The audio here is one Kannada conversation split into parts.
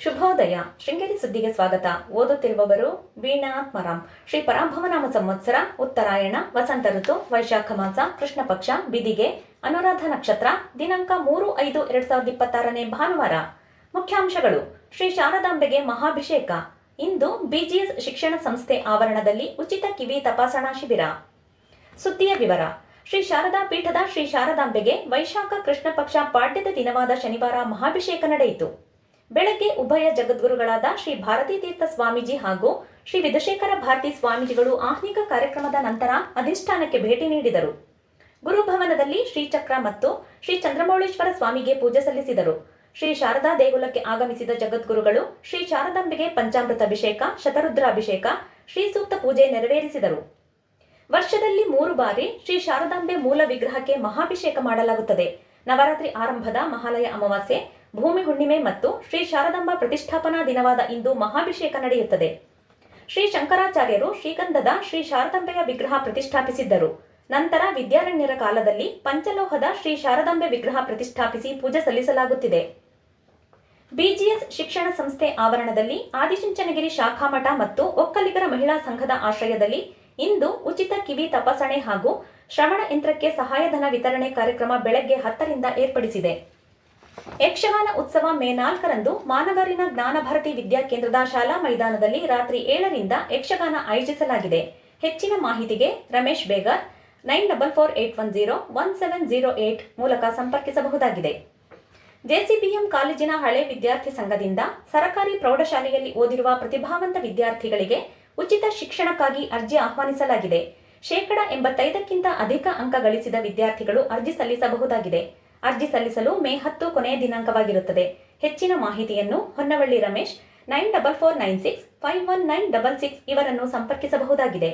ಶುಭೋದಯ. ಶೃಂಗೇರಿ ಸುದ್ದಿಗೆ ಸ್ವಾಗತ. ಓದುತ್ತಿರುವವರು ವೀಣಾತ್ಮರಾಮ್. ಶ್ರೀ ಪರಾಭವನಾಮ ಸಂವತ್ಸರ, ಉತ್ತರಾಯಣ, ವಸಂತ ಋತು, ವೈಶಾಖ ಮಾಸ, ಕೃಷ್ಣ ಪಕ್ಷ, ಬಿದಿಗೆ, ಅನುರಾಧ ನಕ್ಷತ್ರ. ದಿನಾಂಕ 3/5/2026 ಭಾನುವಾರ. ಮುಖ್ಯಾಂಶಗಳು. ಶ್ರೀ ಶಾರದಾಂಬೆಗೆ ಮಹಾಭಿಷೇಕ. ಇಂದು ಬಿಜಿಎಸ್ ಶಿಕ್ಷಣ ಸಂಸ್ಥೆ ಆವರಣದಲ್ಲಿ ಉಚಿತ ಕಿವಿ ತಪಾಸಣಾ ಶಿಬಿರ. ಸುದ್ದಿಯ ವಿವರ. ಶ್ರೀ ಶಾರದಾ ಪೀಠದ ಶ್ರೀ ಶಾರದಾಂಬೆಗೆ ವೈಶಾಖ ಕೃಷ್ಣ ಪಕ್ಷ ಪಾಡ್ಯದ ದಿನವಾದ ಶನಿವಾರ ಮಹಾಭಿಷೇಕ ನಡೆಯಿತು. ಬೆಳಗ್ಗೆ ಉಭಯ ಜಗದ್ಗುರುಗಳಾದ ಶ್ರೀ ಭಾರತೀ ತೀರ್ಥ ಸ್ವಾಮೀಜಿ ಹಾಗೂ ಶ್ರೀ ವಿಧುಶೇಖರ ಭಾರತಿ ಸ್ವಾಮೀಜಿಗಳು ಆಹ್ನಿಕ ಕಾರ್ಯಕ್ರಮದ ನಂತರ ಅಧಿಷ್ಠಾನಕ್ಕೆ ಭೇಟಿ ನೀಡಿದರು. ಗುರುಭವನದಲ್ಲಿ ಶ್ರೀಚಕ್ರ ಮತ್ತು ಶ್ರೀ ಚಂದ್ರಮೌಳೇಶ್ವರ ಸ್ವಾಮಿಗೆ ಪೂಜೆ ಸಲ್ಲಿಸಿದರು. ಶ್ರೀ ಶಾರದಾ ದೇಗುಲಕ್ಕೆ ಆಗಮಿಸಿದ ಜಗದ್ಗುರುಗಳು ಶ್ರೀ ಶಾರದಾಂಬೆಗೆ ಪಂಚಾಮೃತ ಅಭಿಷೇಕ, ಶತರುದ್ರಾಭಿಷೇಕ, ಶ್ರೀ ಸೂಕ್ತ ಪೂಜೆ ನೆರವೇರಿಸಿದರು. ವರ್ಷದಲ್ಲಿ 3 ಬಾರಿ ಶ್ರೀ ಶಾರದಾಂಬೆ ಮೂಲ ವಿಗ್ರಹಕ್ಕೆ ಮಹಾಭಿಷೇಕ ಮಾಡಲಾಗುತ್ತದೆ. ನವರಾತ್ರಿ ಆರಂಭದ ಮಹಾಲಯ ಅಮಾವಾಸ್ಯೆ, ಭೂಮಿ ಹುಣ್ಣಿಮೆ ಮತ್ತು ಶ್ರೀ ಶಾರದಾಂಬಾ ಪ್ರತಿಷ್ಠಾಪನಾ ದಿನವಾದ ಇಂದು ಮಹಾಭಿಷೇಕ ನಡೆಯುತ್ತದೆ. ಶ್ರೀ ಶಂಕರಾಚಾರ್ಯರು ಶ್ರೀಗಂಧದ ಶ್ರೀ ಶಾರದಾಂಬೆಯ ವಿಗ್ರಹ ಪ್ರತಿಷ್ಠಾಪಿಸಿದ್ದರು. ನಂತರ ವಿದ್ಯಾರಣ್ಯರ ಕಾಲದಲ್ಲಿ ಪಂಚಲೋಹದ ಶ್ರೀ ಶಾರದಾಂಬೆ ವಿಗ್ರಹ ಪ್ರತಿಷ್ಠಾಪಿಸಿ ಪೂಜೆ ಸಲ್ಲಿಸಲಾಗುತ್ತಿದೆ. ಬಿಜಿಎಸ್ ಶಿಕ್ಷಣ ಸಂಸ್ಥೆ ಆವರಣದಲ್ಲಿ ಆದಿಚುಂಚನಗಿರಿ ಶಾಖಾಮಠ ಮತ್ತು ಒಕ್ಕಲಿಗರ ಮಹಿಳಾ ಸಂಘದ ಆಶ್ರಯದಲ್ಲಿ ಇಂದು ಉಚಿತ ಕಿವಿ ತಪಾಸಣೆ ಹಾಗೂ ಶ್ರವಣ ಯಂತ್ರಕ್ಕೆ ಸಹಾಯಧನ ವಿತರಣೆ ಕಾರ್ಯಕ್ರಮ ಬೆಳಗ್ಗೆ 10ರಿಂದ ಏರ್ಪಡಿಸಿದೆ. ಯಕ್ಷಗಾನ ಉತ್ಸವ ಮೇ 4ರಂದು ಮಾನಗರಿನ ಜ್ಞಾನಭಾರತಿ ವಿದ್ಯಾಕೇಂದ್ರದ ಶಾಲಾ ಮೈದಾನದಲ್ಲಿ ರಾತ್ರಿ 7ರಿಂದ ಯಕ್ಷಗಾನ ಆಯೋಜಿಸಲಾಗಿದೆ. ಹೆಚ್ಚಿನ ಮಾಹಿತಿಗೆ ರಮೇಶ್ ಬೇಗರ್ 9448101708 ಮೂಲಕ ಸಂಪರ್ಕಿಸಬಹುದಾಗಿದೆ. ಜೆಸಿಬಿಎಂ ಕಾಲೇಜಿನ ಹಳೆ ವಿದ್ಯಾರ್ಥಿ ಸಂಘದಿಂದ ಸರಕಾರಿ ಪ್ರೌಢಶಾಲೆಯಲ್ಲಿ ಓದಿರುವ ಪ್ರತಿಭಾವಂತ ವಿದ್ಯಾರ್ಥಿಗಳಿಗೆ ಉಚಿತ ಶಿಕ್ಷಣಕ್ಕಾಗಿ ಅರ್ಜಿ ಆಹ್ವಾನಿಸಲಾಗಿದೆ. 85ಕ್ಕಿಂತ ಅಧಿಕ ಅಂಕ ಗಳಿಸಿದ ವಿದ್ಯಾರ್ಥಿಗಳು ಅರ್ಜಿ ಸಲ್ಲಿಸಬಹುದಾಗಿದೆ. ಅರ್ಜಿ ಸಲ್ಲಿಸಲು ಮೇ 10 ಕೊನೆಯ ದಿನಾಂಕವಾಗಿರುತ್ತದೆ. ಹೆಚ್ಚಿನ ಮಾಹಿತಿಯನ್ನು ಹೊನ್ನವಳ್ಳಿ ರಮೇಶ್ 9449651966 ಇವರನ್ನು ಸಂಪರ್ಕಿಸಬಹುದಾಗಿದೆ.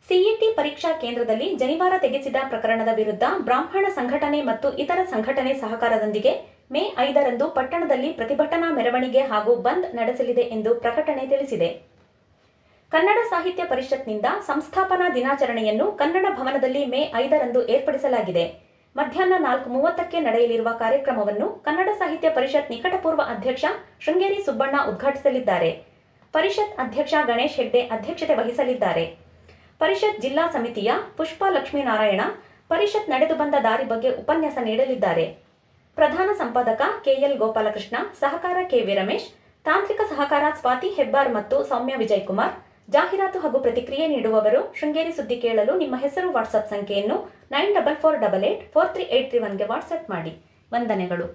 ಸಿಇಟಿ ಪರೀಕ್ಷಾ ಕೇಂದ್ರದಲ್ಲಿ ಜನಿವಾರ ತೆಗೆಸಿದ ಪ್ರಕರಣದ ವಿರುದ್ಧ ಬ್ರಾಹ್ಮಣ ಸಂಘಟನೆ ಮತ್ತು ಇತರ ಸಂಘಟನೆ ಸಹಕಾರದೊಂದಿಗೆ ಮೇ 5ರಂದು ಪಟ್ಟಣದಲ್ಲಿ ಪ್ರತಿಭಟನಾ ಮೆರವಣಿಗೆ ಹಾಗೂ ಬಂದ್ ನಡೆಸಲಿದೆ ಎಂದು ಪ್ರಕಟಣೆ ತಿಳಿಸಿದೆ. ಕನ್ನಡ ಸಾಹಿತ್ಯ ಪರಿಷತ್ನಿಂದ ಸಂಸ್ಥಾಪನಾ ದಿನಾಚರಣೆಯನ್ನು ಕನ್ನಡ ಭವನದಲ್ಲಿ ಮೇ 5ರಂದು ಏರ್ಪಡಿಸಲಾಗಿದೆ. ಮಧ್ಯಾಹ್ನ 4:30ಕ್ಕೆ ನಡೆಯಲಿರುವ ಕಾರ್ಯಕ್ರಮವನ್ನು ಕನ್ನಡ ಸಾಹಿತ್ಯ ಪರಿಷತ್ ನಿಕಟಪೂರ್ವ ಅಧ್ಯಕ್ಷ ಶೃಂಗೇರಿ ಸುಬ್ಬಣ್ಣ ಉದ್ಘಾಟಿಸಲಿದ್ದಾರೆ. ಪರಿಷತ್ ಅಧ್ಯಕ್ಷ ಗಣೇಶ್ ಹೆಗ್ಡೆ ಅಧ್ಯಕ್ಷತೆ ವಹಿಸಲಿದ್ದಾರೆ. ಪರಿಷತ್ ಜಿಲ್ಲಾ ಸಮಿತಿಯ ಪುಷ್ಪಾ ಲಕ್ಷ್ಮೀನಾರಾಯಣ ಪರಿಷತ್ ನಡೆದು ಬಂದ ದಾರಿ ಬಗ್ಗೆ ಉಪನ್ಯಾಸ ನೀಡಲಿದ್ದಾರೆ. ಪ್ರಧಾನ ಸಂಪಾದಕ ಕೆಎಲ್ ಗೋಪಾಲಕೃಷ್ಣ, ಸಹಕಾರ ಕೆವಿ ರಮೇಶ್, ತಾಂತ್ರಿಕ ಸಹಕಾರ ಸ್ವಾತಿ ಹೆಬ್ಬಾರ್ ಮತ್ತು ಸೌಮ್ಯ ವಿಜಯಕುಮಾರ್. ಜಾಹೀರಾತು ಹಾಗೂ ಪ್ರತಿಕ್ರಿಯೆ ನೀಡುವವರು. ಶೃಂಗೇರಿ ಸುದ್ದಿ ಕೇಳಲು ನಿಮ್ಮ ಹೆಸರು, ವಾಟ್ಸ್ಆಪ್ ಸಂಖ್ಯೆಯನ್ನು 9448843831ಗೆ ವಾಟ್ಸ್ಆಪ್ ಮಾಡಿ. ವಂದನೆಗಳು.